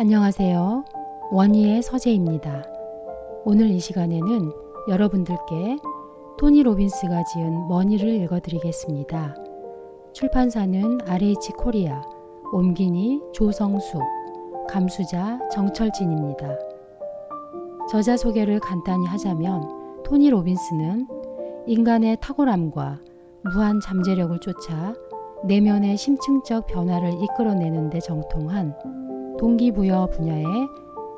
안녕하세요. 원희의 서재입니다. 오늘 이 시간에는 여러분들께 토니 로빈스가 지은 머니를 읽어드리겠습니다. 출판사는 RH 코리아, 옮기니 조성숙, 감수자 정철진입니다. 저자 소개를 간단히 하자면 토니 로빈스는 인간의 탁월함과 무한 잠재력을 쫓아 내면의 심층적 변화를 이끌어내는 데 정통한 동기부여 분야의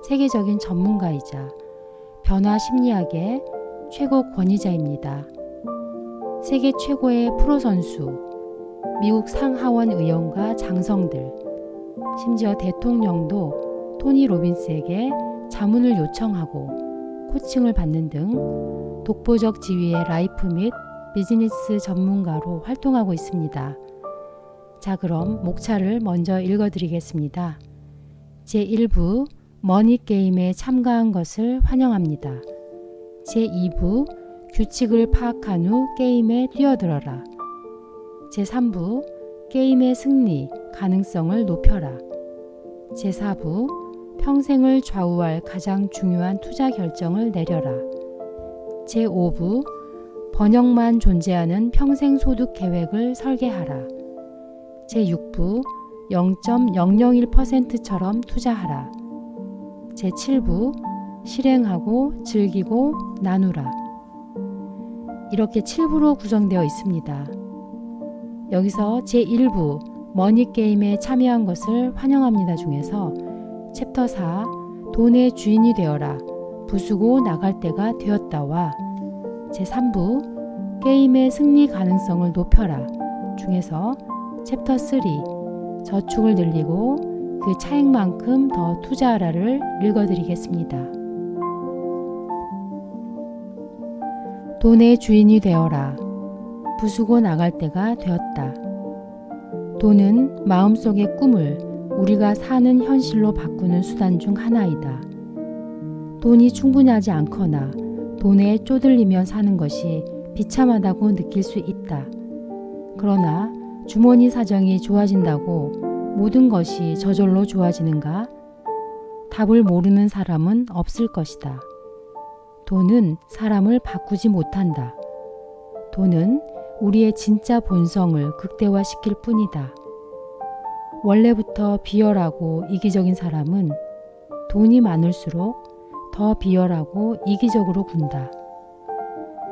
세계적인 전문가이자 변화 심리학의 최고 권위자입니다. 세계 최고의 프로 선수, 미국 상하원 의원과 장성들, 심지어 대통령도 토니 로빈스에게 자문을 요청하고 코칭을 받는 등 독보적 지위의 라이프 및 비즈니스 전문가로 활동하고 있습니다. 자, 그럼 목차를 먼저 읽어드리겠습니다. 제1부 머니게임에 참가한 것을 환영합니다. 제2부 규칙을 파악한 후 게임에 뛰어들어라. 제3부 게임의 승리 가능성을 높여라. 제4부 평생을 좌우할 가장 중요한 투자 결정을 내려라. 제5부 번영만 존재하는 평생 소득 계획을 설계하라. 제6부 0.001%처럼 투자하라. 제7부 실행하고 즐기고 나누라. 이렇게 7부로 구성되어 있습니다. 여기서 제1부 머니게임에 참여한 것을 환영합니다 중에서 챕터 4 돈의 주인이 되어라. 부수고 나갈 때가 되었다와 제3부 게임의 승리 가능성을 높여라 중에서 챕터 3 저축을 늘리고 그 차액만큼 더 투자하라를 읽어드리겠습니다. 돈의 주인이 되어라. 부수고 나갈 때가 되었다. 돈은 마음속의 꿈을 우리가 사는 현실로 바꾸는 수단 중 하나이다. 돈이 충분하지 않거나 돈에 쪼들리며 사는 것이 비참하다고 느낄 수 있다. 그러나 주머니 사정이 좋아진다고 모든 것이 저절로 좋아지는가? 답을 모르는 사람은 없을 것이다. 돈은 사람을 바꾸지 못한다. 돈은 우리의 진짜 본성을 극대화시킬 뿐이다. 원래부터 비열하고 이기적인 사람은 돈이 많을수록 더 비열하고 이기적으로 군다.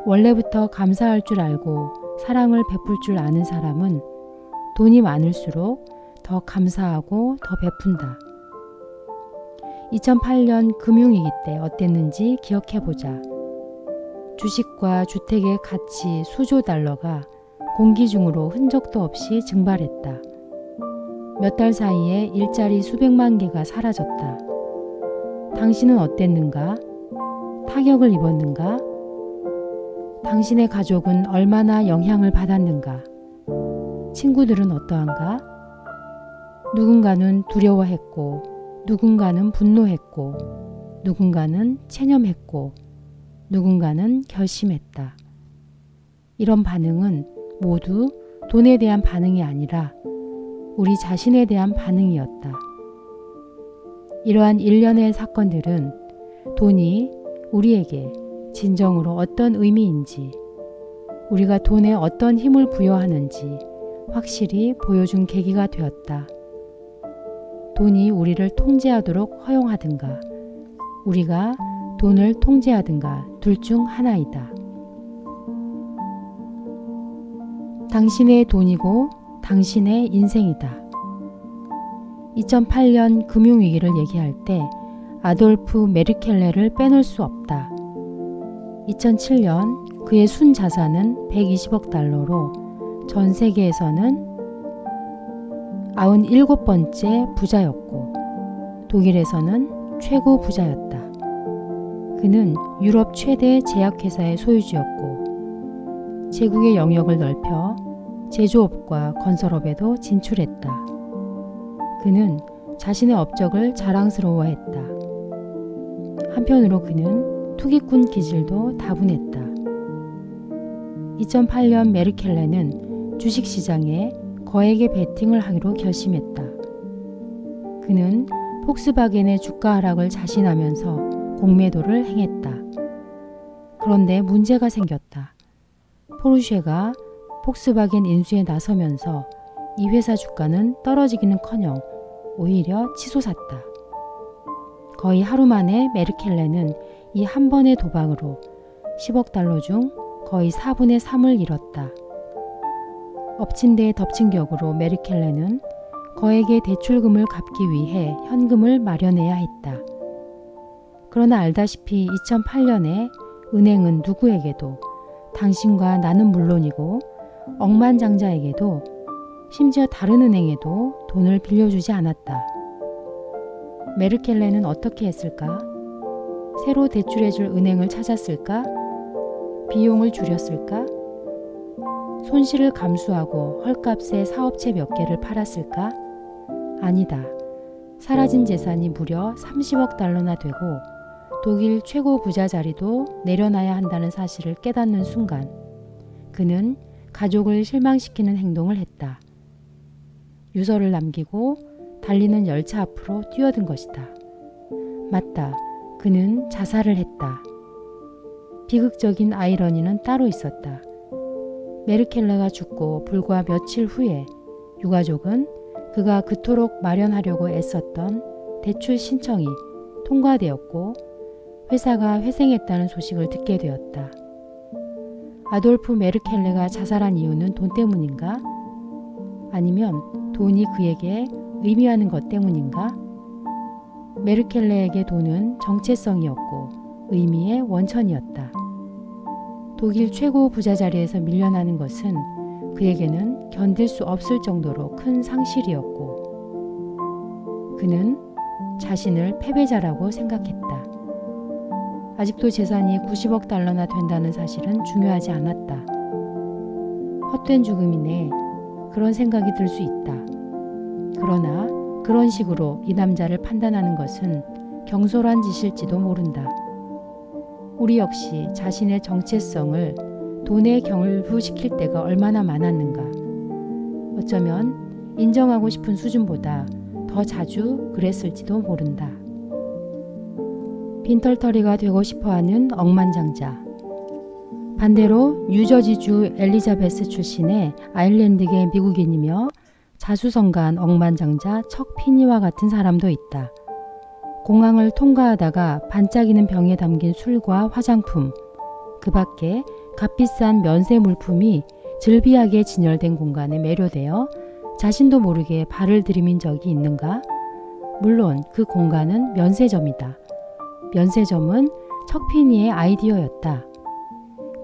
원래부터 감사할 줄 알고 사랑을 베풀 줄 아는 사람은 돈이 많을수록 더 감사하고 더 베푼다. 2008년 금융위기 때 어땠는지 기억해보자. 주식과 주택의 가치 수조 달러가 공기 중으로 흔적도 없이 증발했다. 몇 달 사이에 일자리 수백만 개가 사라졌다. 당신은 어땠는가? 타격을 입었는가? 당신의 가족은 얼마나 영향을 받았는가? 친구들은 어떠한가? 누군가는 두려워했고, 누군가는 분노했고, 누군가는 체념했고, 누군가는 결심했다. 이런 반응은 모두 돈에 대한 반응이 아니라 우리 자신에 대한 반응이었다. 이러한 일련의 사건들은 돈이 우리에게 진정으로 어떤 의미인지, 우리가 돈에 어떤 힘을 부여하는지 확실히 보여준 계기가 되었다. 돈이 우리를 통제하도록 허용하든가, 우리가 돈을 통제하든가 둘 중 하나이다. 당신의 돈이고 당신의 인생이다. 2008년 금융위기를 얘기할 때 아돌프 메르켈레를 빼놓을 수 없다. 2007년 그의 순자산은 120억 달러로 전 세계에서는 97번째 부자였고 독일에서는 최고 부자였다. 그는 유럽 최대 제약회사의 소유주였고 제국의 영역을 넓혀 제조업과 건설업에도 진출했다. 그는 자신의 업적을 자랑스러워했다. 한편으로 그는 투기꾼 기질도 다분했다. 2008년 메르켈레는 주식시장에 거액의 베팅을 하기로 결심했다. 그는 폭스바겐의 주가 하락을 자신하면서 공매도를 행했다. 그런데 문제가 생겼다. 포르쉐가 폭스바겐 인수에 나서면서 이 회사 주가는 떨어지기는커녕 오히려 치솟았다. 거의 하루 만에 메르켈레는 이 한 번의 도박으로 10억 달러 중 거의 4분의 3을 잃었다. 엎친 데 덮친 격으로 메르켈레는 거액의 대출금을 갚기 위해 현금을 마련해야 했다. 그러나 알다시피 2008년에 은행은 누구에게도, 당신과 나는 물론이고 억만장자에게도, 심지어 다른 은행에도 돈을 빌려주지 않았다. 메르켈레는 어떻게 했을까? 새로 대출해줄 은행을 찾았을까? 비용을 줄였을까? 손실을 감수하고 헐값에 사업체 몇 개를 팔았을까? 아니다. 사라진 재산이 무려 30억 달러나 되고 독일 최고 부자 자리도 내려놔야 한다는 사실을 깨닫는 순간 그는 가족을 실망시키는 행동을 했다. 유서를 남기고 달리는 열차 앞으로 뛰어든 것이다. 맞다. 그는 자살을 했다. 비극적인 아이러니는 따로 있었다. 메르켈레가 죽고 불과 며칠 후에 유가족은 그가 그토록 마련하려고 애썼던 대출 신청이 통과되었고 회사가 회생했다는 소식을 듣게 되었다. 아돌프 메르켈레가 자살한 이유는 돈 때문인가? 아니면 돈이 그에게 의미하는 것 때문인가? 메르켈레에게 돈은 정체성이었고 의미의 원천이었다. 독일 최고 부자 자리에서 밀려나는 것은 그에게는 견딜 수 없을 정도로 큰 상실이었고 그는 자신을 패배자라고 생각했다. 아직도 재산이 90억 달러나 된다는 사실은 중요하지 않았다. 헛된 죽음이네. 그런 생각이 들 수 있다. 그러나 그런 식으로 이 남자를 판단하는 것은 경솔한 짓일지도 모른다. 우리 역시 자신의 정체성을 돈에 결부시킬 때가 얼마나 많았는가. 어쩌면 인정하고 싶은 수준보다 더 자주 그랬을지도 모른다. 빈털터리가 되고 싶어하는 억만장자. 반대로 뉴저지주 엘리자베스 출신의 아일랜드계 미국인이며 자수성가한 억만장자 척 피니와 같은 사람도 있다. 공항을 통과하다가 반짝이는 병에 담긴 술과 화장품, 그 밖에 값비싼 면세 물품이 즐비하게 진열된 공간에 매료되어 자신도 모르게 발을 들이민 적이 있는가? 물론 그 공간은 면세점이다. 면세점은 척피니의 아이디어였다.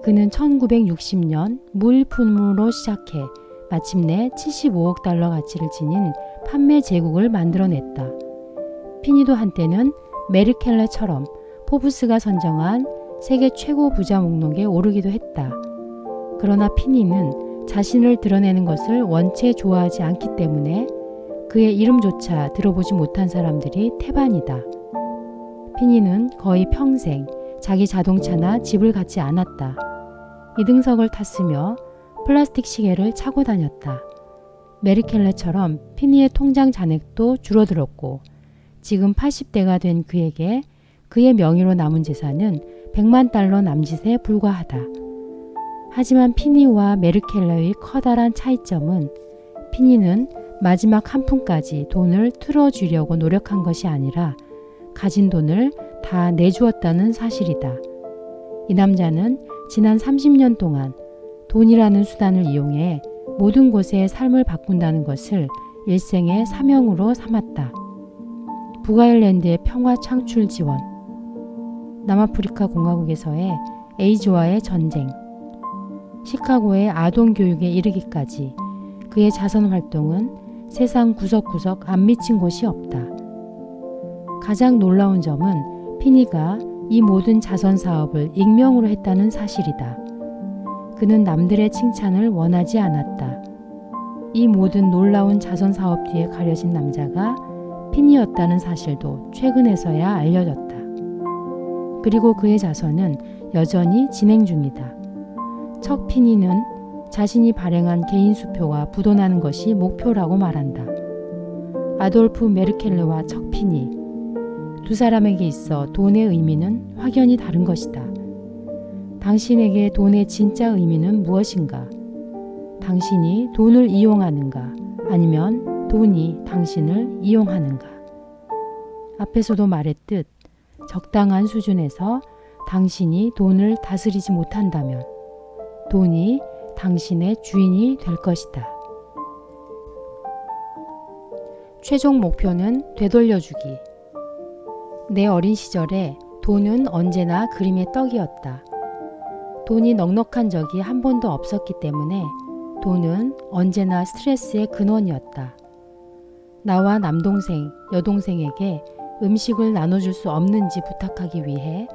그는 1960년 무일품으로 시작해 마침내 75억 달러 가치를 지닌 판매 제국을 만들어냈다. 피니도 한때는 메르켈레처럼 포브스가 선정한 세계 최고 부자 목록에 오르기도 했다. 그러나 피니는 자신을 드러내는 것을 원체 좋아하지 않기 때문에 그의 이름조차 들어보지 못한 사람들이 태반이다. 피니는 거의 평생 자기 자동차나 집을 갖지 않았다. 이등석을 탔으며 플라스틱 시계를 차고 다녔다. 메르켈레처럼 피니의 통장 잔액도 줄어들었고 지금 80대가 된 그에게 그의 명의로 남은 재산은 100만 달러 남짓에 불과하다. 하지만 피니와 메르켈레의 커다란 차이점은 피니는 마지막 한 푼까지 돈을 틀어주려고 노력한 것이 아니라 가진 돈을 다 내주었다는 사실이다. 이 남자는 지난 30년 동안 돈이라는 수단을 이용해 모든 곳의 삶을 바꾼다는 것을 일생의 사명으로 삼았다. 북아일랜드의 평화 창출 지원, 남아프리카 공화국에서의 에이즈와의 전쟁, 시카고의 아동 교육에 이르기까지 그의 자선 활동은 세상 구석구석 안 미친 곳이 없다. 가장 놀라운 점은 피니가 이 모든 자선 사업을 익명으로 했다는 사실이다. 그는 남들의 칭찬을 원하지 않았다. 이 모든 놀라운 자선 사업 뒤에 가려진 남자가 피니였다는 사실도 최근에서야 알려졌다. 그리고 그의 자선은 여전히 진행 중이다. 척 피니는 자신이 발행한 개인 수표가 부도나는 것이 목표라고 말한다. 아돌프 메르켈레와 척피니. 두 사람에게 있어 돈의 의미는 확연히 다른 것이다. 당신에게 돈의 진짜 의미는 무엇인가? 당신이 돈을 이용하는가? 아니면 돈이 당신을 이용하는가? 앞에서도 말했듯 적당한 수준에서 당신이 돈을 다스리지 못한다면 돈이 당신의 주인이 될 것이다. 최종 목표는 되돌려주기. 내 어린 시절에 돈은 언제나 그림의 떡이었다. 돈이 넉넉한 적이 한 번도 없었기 때문에 돈은 언제나 스트레스의 근원이었다. 나와 남동생, 여동생에게 음식을 나눠줄 수 없는지 부탁하기 위해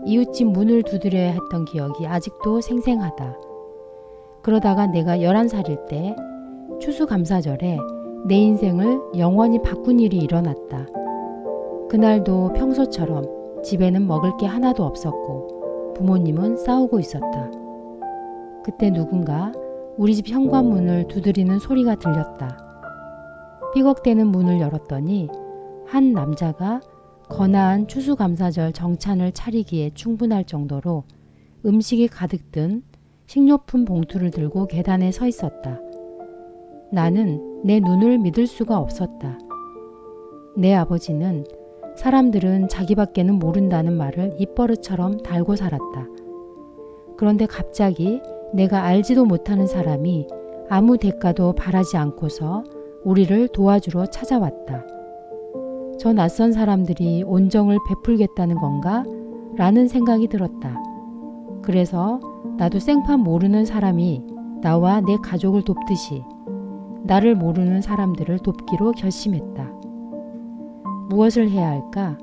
이웃집 문을 두드려야 했던 기억이 아직도 생생하다. 그러다가 내가 11살일 때 추수감사절에 내 인생을 영원히 바꾼 일이 일어났다. 그날도 평소처럼 집에는 먹을 게 하나도 없었고 부모님은 싸우고 있었다. 그때 누군가 우리 집 현관문을 두드리는 소리가 들렸다. 삐걱대는 문을 열었더니 한 남자가 거나한 추수감사절 정찬을 차리기에 충분할 정도로 음식이 가득 든 식료품 봉투를 들고 계단에 서 있었다. 나는 내 눈을 믿을 수가 없었다. 내 아버지는 사람들은 자기밖에는 모른다는 말을 입버릇처럼 달고 살았다. 그런데 갑자기 내가 알지도 못하는 사람이 아무 대가도 바라지 않고서 우리를 도와주러 찾아왔다. 저 낯선 사람들이 온정을 베풀겠다는 건가? 라는 생각이 들었다. 그래서 나도 생판 모르는 사람이 나와 내 가족을 돕듯이 나를 모르는 사람들을 돕기로 결심했다. 무엇을 해야 할까?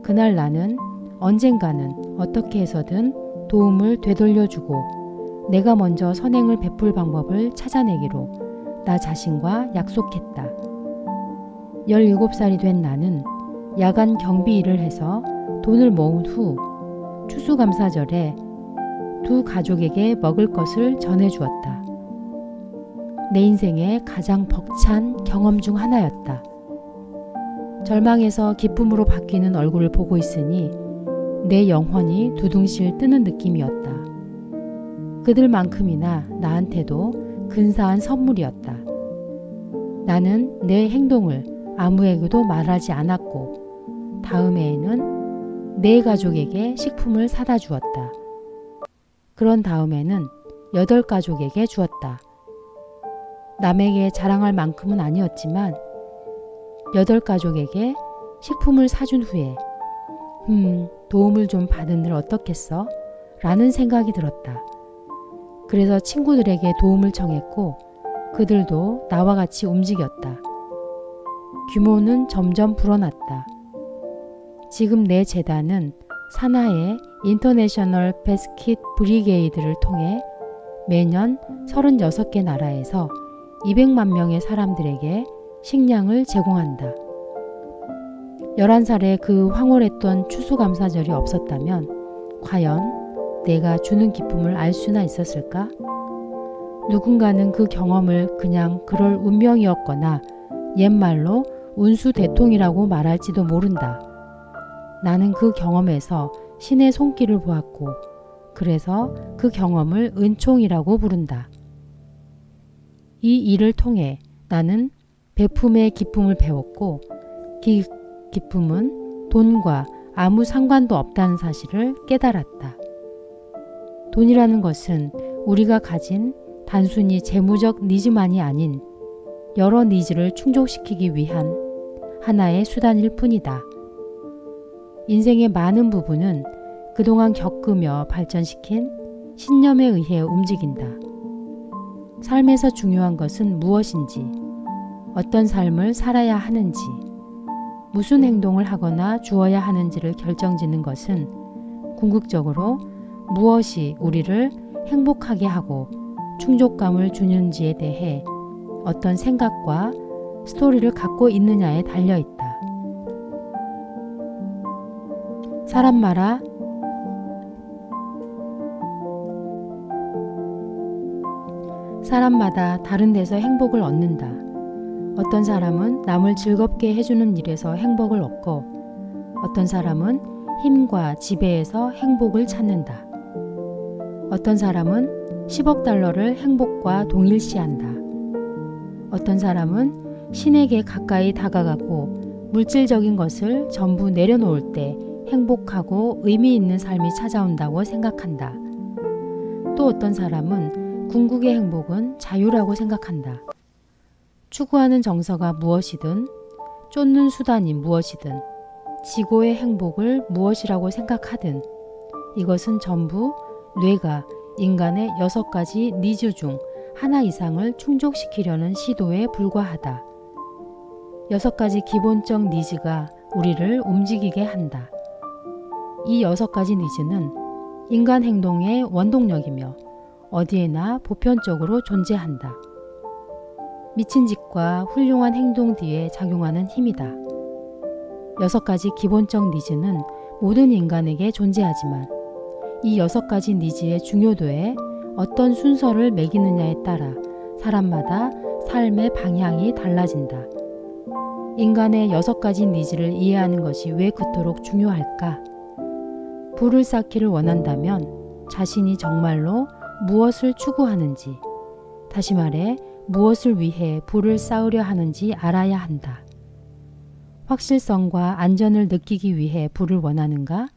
그날 나는 언젠가는 어떻게 해서든 도움을 되돌려주고 내가 먼저 선행을 베풀 방법을 찾아내기로 나 자신과 약속했다. 17살이 된 나는 야간 경비 일을 해서 돈을 모은 후 추수감사절에 두 가족에게 먹을 것을 전해주었다. 내 인생의 가장 벅찬 경험 중 하나였다. 절망에서 기쁨으로 바뀌는 얼굴을 보고 있으니 내 영혼이 두둥실 뜨는 느낌이었다. 그들만큼이나 나한테도 근사한 선물이었다. 나는 내 행동을 아무에게도 말하지 않았고 다음 해에는 내 가족에게 식품을 사다 주었다. 그런 다음에는 8가족에게 주었다. 남에게 자랑할 만큼은 아니었지만 8가족에게 식품을 사준 후에 도움을 좀 받은들 어떻겠어? 라는 생각이 들었다. 그래서 친구들에게 도움을 청했고 그들도 나와 같이 움직였다. 규모는 점점 불어났다. 지금 내 재단은 산하의 인터내셔널 베스킷 브리게이드를 통해 매년 36개 나라에서 200만 명의 사람들에게 식량을 제공한다. 11살에 그 황홀했던 추수감사절이 없었다면 과연 내가 주는 기쁨을 알 수나 있었을까? 누군가는 그 경험을 그냥 그럴 운명이었거나 옛말로 운수대통이라고 말할지도 모른다. 나는 그 경험에서 신의 손길을 보았고 그래서 그 경험을 은총이라고 부른다. 이 일을 통해 나는 베품의 기쁨을 배웠고 그 기쁨은 돈과 아무 상관도 없다는 사실을 깨달았다. 돈이라는 것은 우리가 가진 단순히 재무적 니즈만이 아닌 여러 니즈를 충족시키기 위한 하나의 수단일 뿐이다. 인생의 많은 부분은 그동안 겪으며 발전시킨 신념에 의해 움직인다. 삶에서 중요한 것은 무엇인지, 어떤 삶을 살아야 하는지, 무슨 행동을 하거나 주어야 하는지를 결정짓는 것은 궁극적으로 무엇이 우리를 행복하게 하고 충족감을 주는지에 대해 어떤 생각과 스토리를 갖고 있느냐에 달려있다. 사람마다 다른 데서 행복을 얻는다. 어떤 사람은 남을 즐겁게 해주는 일에서 행복을 얻고 어떤 사람은 힘과 지배에서 행복을 찾는다. 어떤 사람은 10억 달러를 행복과 동일시한다. 어떤 사람은 신에게 가까이 다가가고 물질적인 것을 전부 내려놓을 때 행복하고 의미 있는 삶이 찾아온다고 생각한다. 또 어떤 사람은 궁극의 행복은 자유라고 생각한다. 추구하는 정서가 무엇이든 쫓는 수단이 무엇이든 지고의 행복을 무엇이라고 생각하든 이것은 전부 뇌가 인간의 6가지 니즈 중 하나 이상을 충족시키려는 시도에 불과하다. 6가지 기본적 니즈가 우리를 움직이게 한다. 이 6가지 니즈는 인간 행동의 원동력이며 어디에나 보편적으로 존재한다. 미친 짓과 훌륭한 행동 뒤에 작용하는 힘이다. 6가지 기본적 니즈는 모든 인간에게 존재하지만 이 6가지 니즈의 중요도에 어떤 순서를 매기느냐에 따라 사람마다 삶의 방향이 달라진다. 인간의 6가지 니즈를 이해하는 것이 왜 그토록 중요할까? 부를 쌓기를 원한다면 자신이 정말로 무엇을 추구하는지, 다시 말해 무엇을 위해 부를 쌓으려 하는지 알아야 한다. 확실성과 안전을 느끼기 위해 부를 원하는가?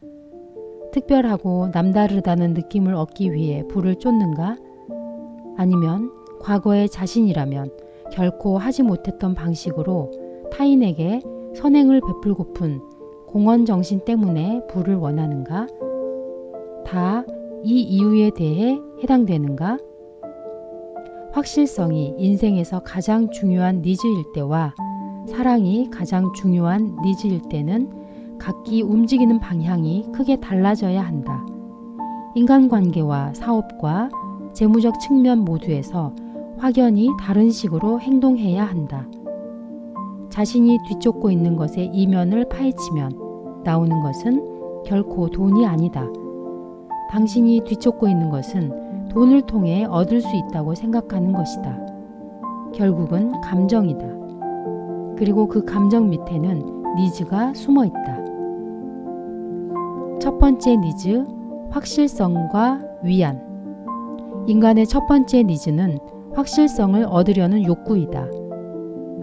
특별하고 남다르다는 느낌을 얻기 위해 부를 쫓는가? 아니면 과거의 자신이라면 결코 하지 못했던 방식으로 타인에게 선행을 베풀고픈 공헌 정신 때문에 부를 원하는가? 다 이 이유에 대해 해당되는가? 확실성이 인생에서 가장 중요한 니즈일 때와 사랑이 가장 중요한 니즈일 때는 각기 움직이는 방향이 크게 달라져야 한다. 인간관계와 사업과 재무적 측면 모두에서 확연히 다른 식으로 행동해야 한다. 자신이 뒤쫓고 있는 것의 이면을 파헤치면 나오는 것은 결코 돈이 아니다. 당신이 뒤쫓고 있는 것은 돈을 통해 얻을 수 있다고 생각하는 것이다. 결국은 감정이다. 그리고 그 감정 밑에는 니즈가 숨어 있다. 첫 번째 니즈, 확실성과 위안. 인간의 첫 번째 니즈는 확실성을 얻으려는 욕구이다.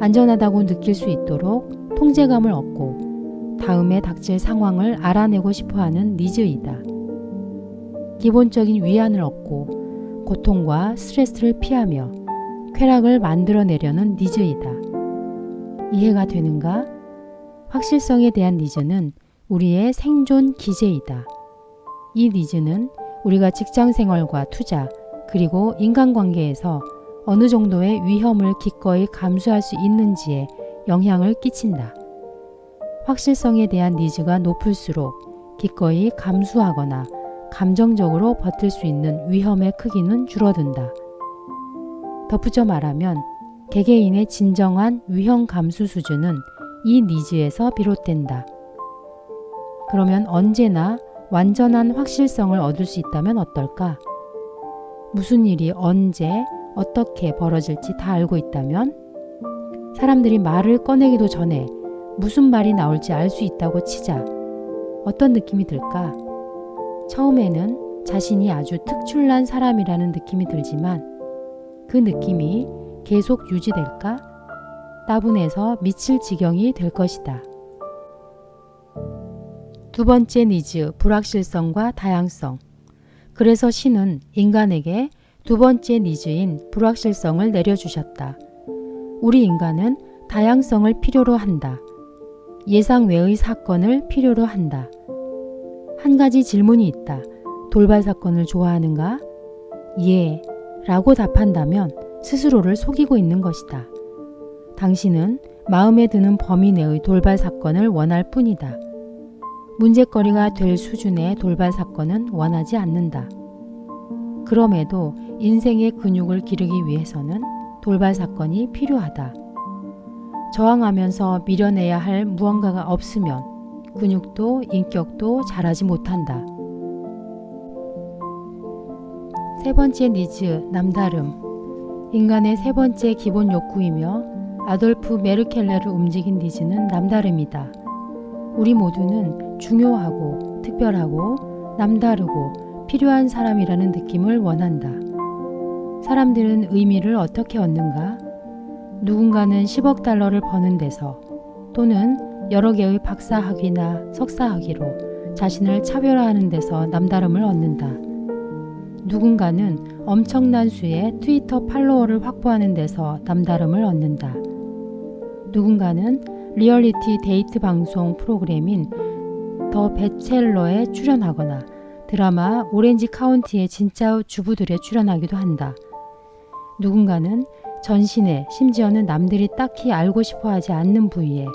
안전하다고 느낄 수 있도록 통제감을 얻고 다음에 닥칠 상황을 알아내고 싶어하는 니즈이다. 기본적인 위안을 얻고 고통과 스트레스를 피하며 쾌락을 만들어내려는 니즈이다. 이해가 되는가? 확실성에 대한 니즈는 우리의 생존 기제이다. 이 니즈는 우리가 직장 생활과 투자 그리고 인간관계에서 어느 정도의 위험을 기꺼이 감수할 수 있는지에 영향을 끼친다. 확실성에 대한 니즈가 높을수록 기꺼이 감수하거나 감정적으로 버틸 수 있는 위험의 크기는 줄어든다. 덧붙여 말하면 개개인의 진정한 위험 감수 수준은 이 니즈에서 비롯된다. 그러면 언제나 완전한 확실성을 얻을 수 있다면 어떨까? 무슨 일이 언제 어떻게 벌어질지 다 알고 있다면 사람들이 말을 꺼내기도 전에 무슨 말이 나올지 알 수 있다고 치자. 어떤 느낌이 들까? 처음에는 자신이 아주 특출난 사람이라는 느낌이 들지만 그 느낌이 계속 유지될까? 따분해서 미칠 지경이 될 것이다. 두 번째 니즈, 불확실성과 다양성. 그래서 신은 인간에게 두 번째 니즈인 불확실성을 내려주셨다. 우리 인간은 다양성을 필요로 한다. 예상 외의 사건을 필요로 한다. 한 가지 질문이 있다. 돌발 사건을 좋아하는가? 예, 라고 답한다면 스스로를 속이고 있는 것이다. 당신은 마음에 드는 범위 내의 돌발 사건을 원할 뿐이다. 문제거리가 될 수준의 돌발 사건은 원하지 않는다. 그럼에도 인생의 근육을 기르기 위해서는 돌발 사건이 필요하다. 저항하면서 밀어내야 할 무언가가 없으면 근육도 인격도 자라지 못한다. 세 번째 니즈, 남다름. 인간의 세 번째 기본 욕구이며 아돌프 메르켈레를 움직인 니즈는 남다름이다. 우리 모두는 중요하고 특별하고 남다르고 필요한 사람이라는 느낌을 원한다. 사람들은 의미를 어떻게 얻는가? 누군가는 10억 달러를 버는 데서 또는 여러 개의 박사학위나 석사학위로 자신을 차별화하는 데서 남다름을 얻는다. 누군가는 엄청난 수의 트위터 팔로워를 확보하는 데서 남다름을 얻는다. 누군가는 리얼리티 데이트 방송 프로그램인 더 배첼러에 출연하거나 드라마 오렌지 카운티의 진짜 주부들에 출연하기도 한다. 누군가는 전신에 심지어는 남들이 딱히 알고 싶어 하지 않는 부위에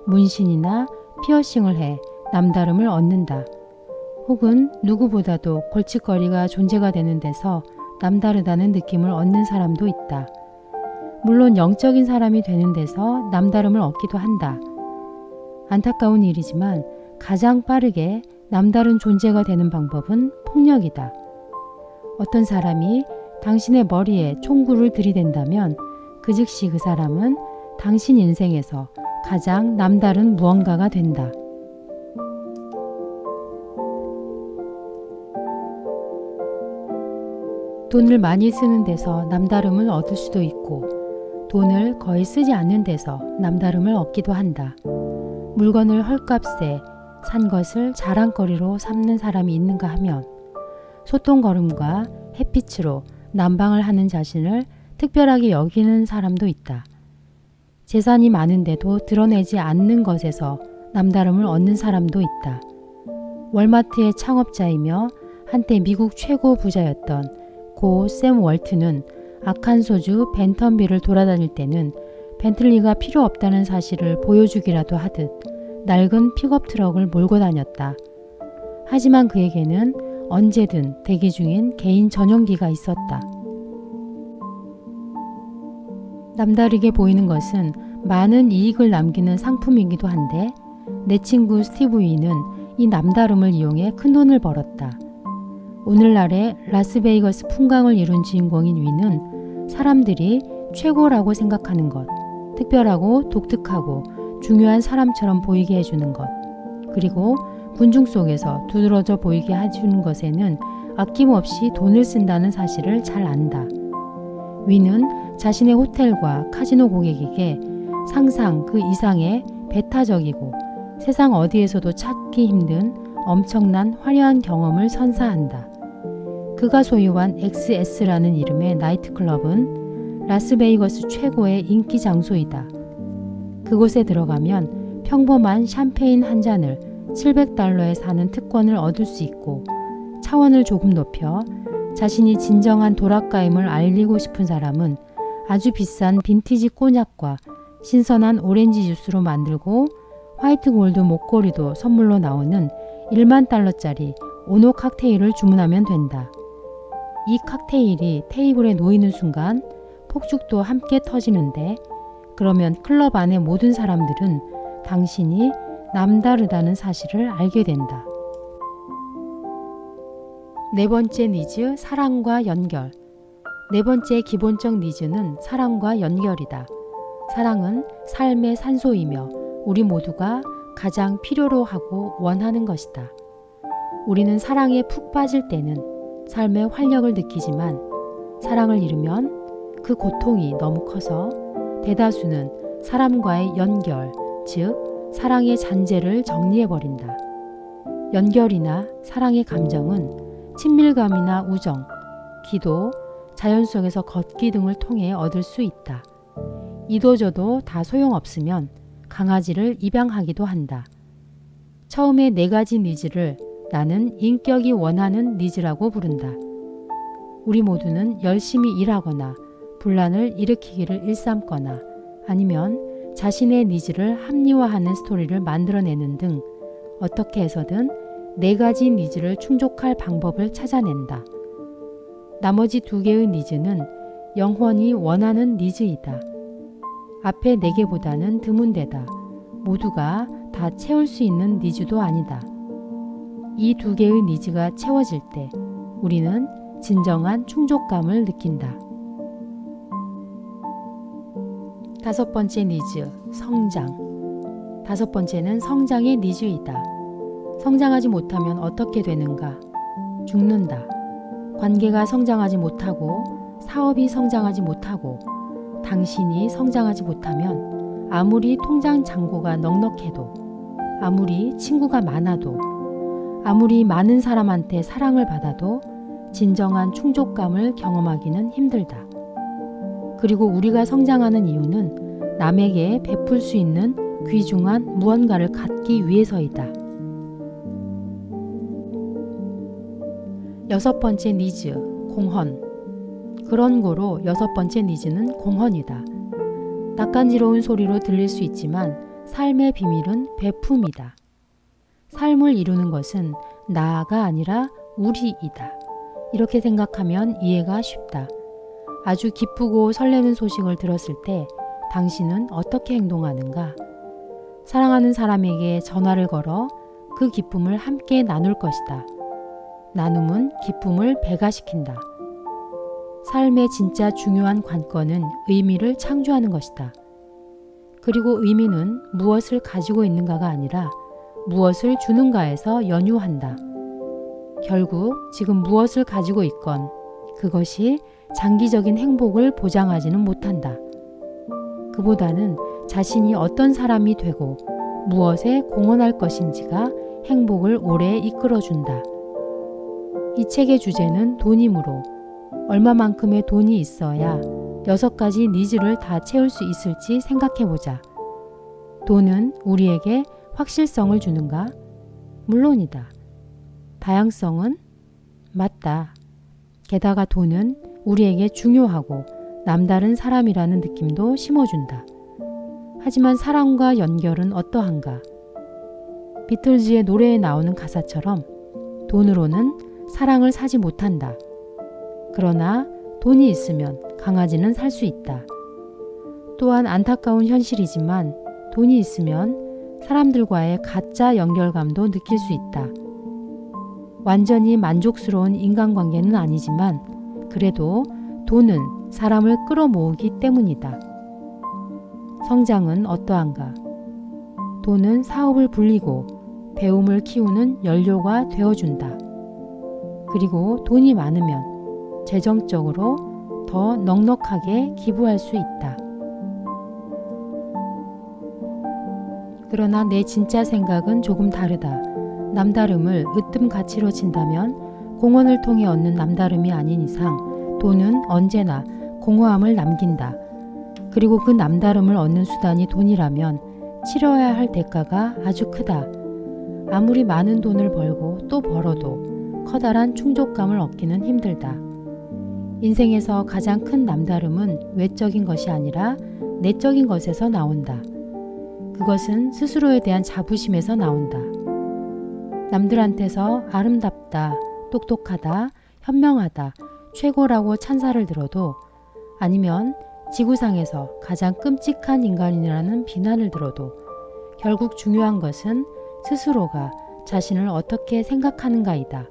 문신이나 피어싱을 해 남다름을 얻는다. 혹은 누구보다도 골칫거리가 존재가 되는 데서 남다르다는 느낌을 얻는 사람도 있다. 물론 영적인 사람이 되는 데서 남다름을 얻기도 한다. 안타까운 일이지만 가장 빠르게 남다른 존재가 되는 방법은 폭력이다. 어떤 사람이 당신의 머리에 총구를 들이댄다면 그 즉시 그 사람은 당신 인생에서 가장 남다른 무언가가 된다. 돈을 많이 쓰는 데서 남다름을 얻을 수도 있고 돈을 거의 쓰지 않는 데서 남다름을 얻기도 한다. 물건을 헐값에 산 것을 자랑거리로 삼는 사람이 있는가 하면 소똥거름과 햇빛으로 난방을 하는 자신을 특별하게 여기는 사람도 있다. 재산이 많은데도 드러내지 않는 것에서 남다름을 얻는 사람도 있다. 월마트의 창업자이며 한때 미국 최고 부자였던 고 샘 월트는 아칸소주 벤턴빌을 돌아다닐 때는 벤틀리가 필요 없다는 사실을 보여주기라도 하듯 낡은 픽업 트럭을 몰고 다녔다. 하지만 그에게는 언제든 대기 중인 개인 전용기가 있었다. 남다르게 보이는 것은 많은 이익을 남기는 상품이기도 한데 내 친구 스티브 위는 이 남다름을 이용해 큰 돈을 벌었다. 오늘날의 라스베이거스 풍광을 이룬 주인공인 위는 사람들이 최고라고 생각하는 것, 특별하고 독특하고 중요한 사람처럼 보이게 해주는 것, 그리고 군중 속에서 두드러져 보이게 해주는 것에는 아낌없이 돈을 쓴다는 사실을 잘 안다. 위는 자신의 호텔과 카지노 고객에게 상상 그 이상의 배타적이고 세상 어디에서도 찾기 힘든 엄청난 화려한 경험을 선사한다. 그가 소유한 XS라는 이름의 나이트클럽은 라스베이거스 최고의 인기 장소이다. 그곳에 들어가면 평범한 샴페인 한 잔을 $700에 사는 특권을 얻을 수 있고 차원을 조금 높여 자신이 진정한 도락가임을 알리고 싶은 사람은 아주 비싼 빈티지 꼬냑과 신선한 오렌지 주스로 만들고 화이트 골드 목걸이도 선물로 나오는 $10,000,000짜리 오노 칵테일을 주문하면 된다. 이 칵테일이 테이블에 놓이는 순간 폭죽도 함께 터지는데 그러면 클럽 안의 모든 사람들은 당신이 남다르다는 사실을 알게 된다. 네 번째 니즈, 사랑과 연결. 네 번째 기본적 니즈는 사랑과 연결이다. 사랑은 삶의 산소이며 우리 모두가 가장 필요로 하고 원하는 것이다. 우리는 사랑에 푹 빠질 때는 삶의 활력을 느끼지만 사랑을 잃으면 그 고통이 너무 커서 대다수는 사람과의 연결, 즉 사랑의 잔재를 정리해버린다. 연결이나 사랑의 감정은 친밀감이나 우정, 기도, 자연 속에서 걷기 등을 통해 얻을 수 있다. 이도저도 다 소용없으면 강아지를 입양하기도 한다. 처음에 네 가지 니즈를 나는 인격이 원하는 니즈라고 부른다. 우리 모두는 열심히 일하거나 분란을 일으키기를 일삼거나 아니면 자신의 니즈를 합리화하는 스토리를 만들어내는 등 어떻게 해서든 네 가지 니즈를 충족할 방법을 찾아낸다. 나머지 두 개의 니즈는 영원히 원하는 니즈이다. 앞에 네 개보다는 드문데다 모두가 다 채울 수 있는 니즈도 아니다. 이 두 개의 니즈가 채워질 때 우리는 진정한 충족감을 느낀다. 다섯 번째 니즈, 성장. 다섯 번째는 성장의 니즈이다. 성장하지 못하면 어떻게 되는가? 죽는다. 관계가 성장하지 못하고 사업이 성장하지 못하고 당신이 성장하지 못하면 아무리 통장 잔고가 넉넉해도 아무리 친구가 많아도 아무리 많은 사람한테 사랑을 받아도 진정한 충족감을 경험하기는 힘들다. 그리고 우리가 성장하는 이유는 남에게 베풀 수 있는 귀중한 무언가를 갖기 위해서이다. 여섯 번째 니즈, 공헌. 그런 고로 여섯 번째 니즈는 공헌이다. 낯간지러운 소리로 들릴 수 있지만 삶의 비밀은 베품이다. 삶을 이루는 것은 나가 아니라 우리이다. 이렇게 생각하면 이해가 쉽다. 아주 기쁘고 설레는 소식을 들었을 때 당신은 어떻게 행동하는가? 사랑하는 사람에게 전화를 걸어 그 기쁨을 함께 나눌 것이다. 나눔은 기쁨을 배가시킨다. 삶의 진짜 중요한 관건은 의미를 창조하는 것이다. 그리고 의미는 무엇을 가지고 있는가가 아니라 무엇을 주는가에서 연유한다. 결국 지금 무엇을 가지고 있건 그것이 장기적인 행복을 보장하지는 못한다. 그보다는 자신이 어떤 사람이 되고 무엇에 공헌할 것인지가 행복을 오래 이끌어준다. 이 책의 주제는 돈이므로 얼마만큼의 돈이 있어야 여섯 가지 니즈를 다 채울 수 있을지 생각해보자. 돈은 우리에게 확실성을 주는가? 물론이다. 다양성은? 맞다. 게다가 돈은 우리에게 중요하고 남다른 사람이라는 느낌도 심어준다. 하지만 사랑과 연결은 어떠한가? 비틀즈의 노래에 나오는 가사처럼 돈으로는 사랑을 사지 못한다. 그러나 돈이 있으면 강아지는 살 수 있다. 또한 안타까운 현실이지만 돈이 있으면 사람들과의 가짜 연결감도 느낄 수 있다. 완전히 만족스러운 인간관계는 아니지만 그래도 돈은 사람을 끌어모으기 때문이다. 성장은 어떠한가? 돈은 사업을 불리고 배움을 키우는 연료가 되어준다. 그리고 돈이 많으면 재정적으로 더 넉넉하게 기부할 수 있다. 그러나 내 진짜 생각은 조금 다르다. 남다름을 으뜸 가치로 친다면 공헌을 통해 얻는 남다름이 아닌 이상 돈은 언제나 공허함을 남긴다. 그리고 그 남다름을 얻는 수단이 돈이라면 치러야 할 대가가 아주 크다. 아무리 많은 돈을 벌고 또 벌어도 커다란 충족감을 얻기는 힘들다. 인생에서 가장 큰 남다름은 외적인 것이 아니라 내적인 것에서 나온다. 그것은 스스로에 대한 자부심에서 나온다. 남들한테서 아름답다, 똑똑하다, 현명하다, 최고라고 찬사를 들어도 아니면 지구상에서 가장 끔찍한 인간이라는 비난을 들어도 결국 중요한 것은 스스로가 자신을 어떻게 생각하는가이다.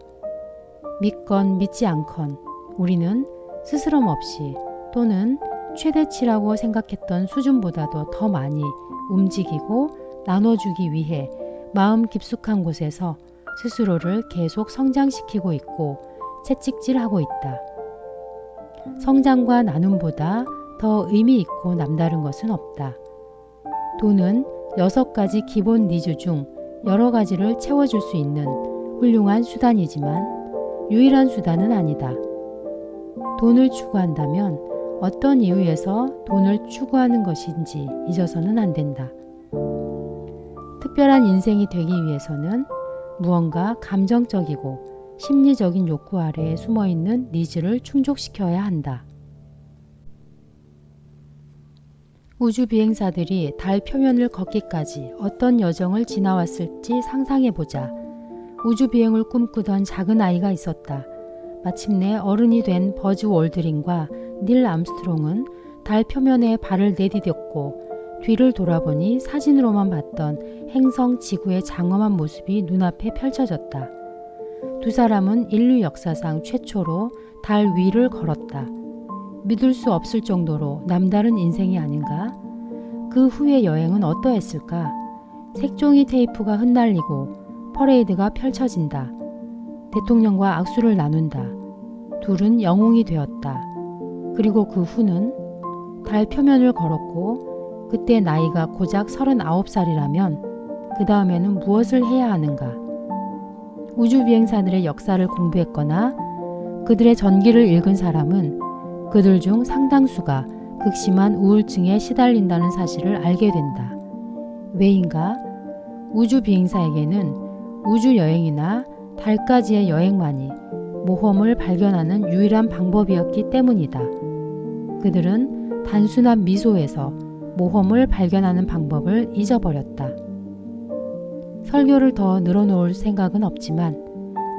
믿건 믿지 않건 우리는 스스럼 없이 또는 최대치라고 생각했던 수준보다도 더 많이 움직이고 나눠주기 위해 마음 깊숙한 곳에서 스스로를 계속 성장시키고 있고 채찍질하고 있다. 성장과 나눔보다 더 의미 있고 남다른 것은 없다. 돈은 6가지 기본 니즈 중 여러 가지를 채워줄 수 있는 훌륭한 수단이지만 유일한 수단은 아니다. 돈을 추구한다면 어떤 이유에서 돈을 추구하는 것인지 잊어서는 안 된다. 특별한 인생이 되기 위해서는 무언가 감정적이고 심리적인 욕구 아래에 숨어있는 니즈를 충족시켜야 한다. 우주 비행사들이 달 표면을 걷기까지 어떤 여정을 지나왔을지 상상해보자. 우주 비행을 꿈꾸던 작은 아이가 있었다. 마침내 어른이 된 버즈 월드린과 닐 암스트롱은 달 표면에 발을 내디뎠고 뒤를 돌아보니 사진으로만 봤던 행성 지구의 장엄한 모습이 눈앞에 펼쳐졌다. 두 사람은 인류 역사상 최초로 달 위를 걸었다. 믿을 수 없을 정도로 남다른 인생이 아닌가? 그 후의 여행은 어떠했을까? 색종이 테이프가 흩날리고 퍼레이드가 펼쳐진다. 대통령과 악수를 나눈다. 둘은 영웅이 되었다. 그리고 그 후는 달 표면을 걸었고 그때 나이가 고작 39살이라면 그 다음에는 무엇을 해야 하는가? 우주비행사들의 역사를 공부했거나 그들의 전기를 읽은 사람은 그들 중 상당수가 극심한 우울증에 시달린다는 사실을 알게 된다. 왜인가? 우주비행사에게는 우주여행이나 달까지의 여행만이 모험을 발견하는 유일한 방법이었기 때문이다. 그들은 단순한 미소에서 모험을 발견하는 방법을 잊어버렸다. 설교를 더 늘어놓을 생각은 없지만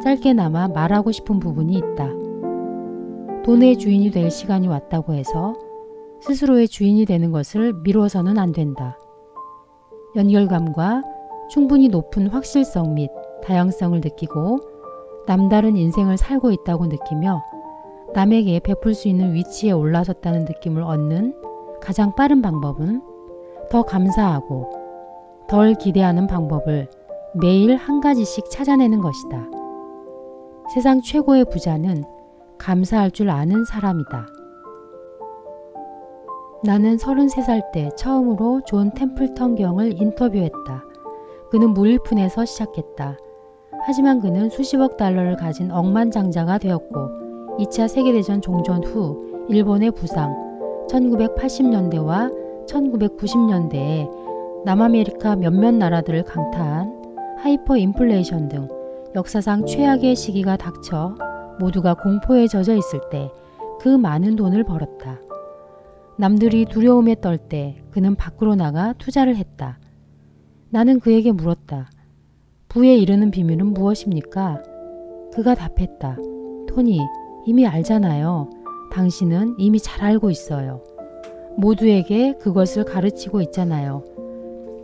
짧게나마 말하고 싶은 부분이 있다. 돈의 주인이 될 시간이 왔다고 해서 스스로의 주인이 되는 것을 미뤄서는 안 된다. 연결감과 충분히 높은 확실성 및 다양성을 느끼고 남다른 인생을 살고 있다고 느끼며 남에게 베풀 수 있는 위치에 올라섰다는 느낌을 얻는 가장 빠른 방법은 더 감사하고 덜 기대하는 방법을 매일 한 가지씩 찾아내는 것이다. 세상 최고의 부자는 감사할 줄 아는 사람이다. 나는 33살 때 처음으로 존 템플턴 경을 인터뷰했다. 그는 무일푼에서 시작했다. 하지만 그는 수십억 달러를 가진 억만장자가 되었고 2차 세계대전 종전 후 일본의 부상, 1980년대와 1990년대에 남아메리카 몇몇 나라들을 강타한 하이퍼 인플레이션 등 역사상 최악의 시기가 닥쳐 모두가 공포에 젖어 있을 때 그 많은 돈을 벌었다. 남들이 두려움에 떨 때 그는 밖으로 나가 투자를 했다. 나는 그에게 물었다. 부에 이르는 비밀은 무엇입니까? 그가 답했다. 토니, 이미 알잖아요. 당신은 이미 잘 알고 있어요. 모두에게 그것을 가르치고 있잖아요.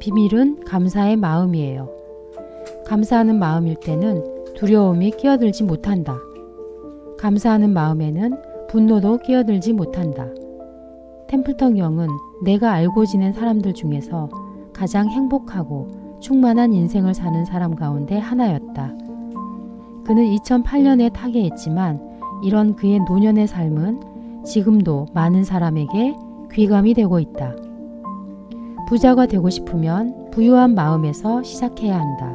비밀은 감사의 마음이에요. 감사하는 마음일 때는 두려움이 끼어들지 못한다. 감사하는 마음에는 분노도 끼어들지 못한다. 템플턴 경은 내가 알고 지낸 사람들 중에서 가장 행복하고 충만한 인생을 사는 사람 가운데 하나였다. 그는 2008년에 타계했지만 이런 그의 노년의 삶은 지금도 많은 사람에게 귀감이 되고 있다. 부자가 되고 싶으면 부유한 마음에서 시작해야 한다.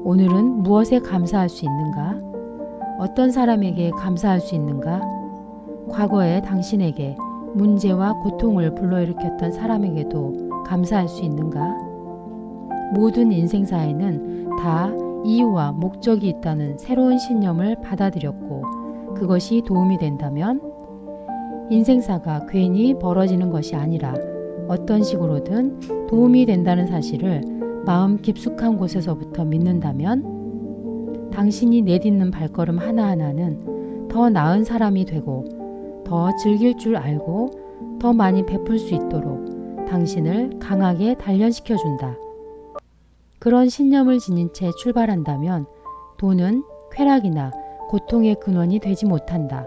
오늘은 무엇에 감사할 수 있는가? 어떤 사람에게 감사할 수 있는가? 과거에 당신에게 문제와 고통을 불러일으켰던 사람에게도 감사할 수 있는가? 모든 인생사에는 다 이유와 목적이 있다는 새로운 신념을 받아들였고 그것이 도움이 된다면 인생사가 괜히 벌어지는 것이 아니라 어떤 식으로든 도움이 된다는 사실을 마음 깊숙한 곳에서부터 믿는다면 당신이 내딛는 발걸음 하나하나는 더 나은 사람이 되고 더 즐길 줄 알고 더 많이 베풀 수 있도록 당신을 강하게 단련시켜준다. 그런 신념을 지닌 채 출발한다면 돈은 쾌락이나 고통의 근원이 되지 못한다.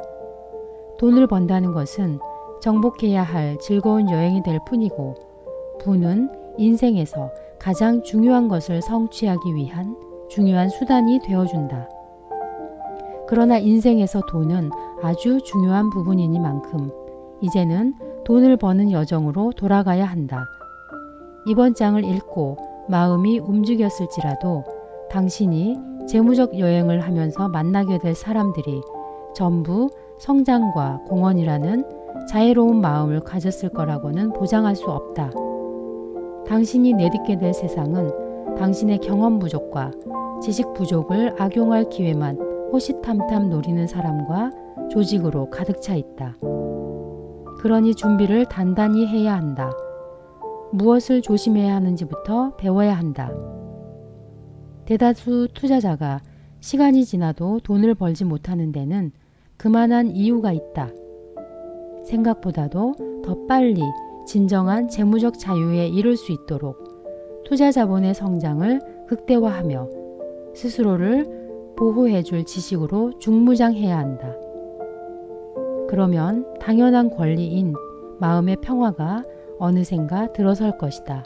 돈을 번다는 것은 정복해야 할 즐거운 여행이 될 뿐이고 부는 인생에서 가장 중요한 것을 성취하기 위한 중요한 수단이 되어준다. 그러나 인생에서 돈은 아주 중요한 부분이니만큼 이제는 돈을 버는 여정으로 돌아가야 한다. 이번 장을 읽고 마음이 움직였을지라도 당신이 재무적 여행을 하면서 만나게 될 사람들이 전부 성장과 공헌이라는 자애로운 마음을 가졌을 거라고는 보장할 수 없다. 당신이 내딛게 될 세상은 당신의 경험 부족과 지식 부족을 악용할 기회만 호시탐탐 노리는 사람과 조직으로 가득 차 있다. 그러니 준비를 단단히 해야 한다. 무엇을 조심해야 하는지부터 배워야 한다. 대다수 투자자가 시간이 지나도 돈을 벌지 못하는 데는 그만한 이유가 있다. 생각보다도 더 빨리 진정한 재무적 자유에 이를 수 있도록 투자 자본의 성장을 극대화하며 스스로를 보호해줄 지식으로 중무장해야 한다. 그러면 당연한 권리인 마음의 평화가 어느샌가 들어설 것이다.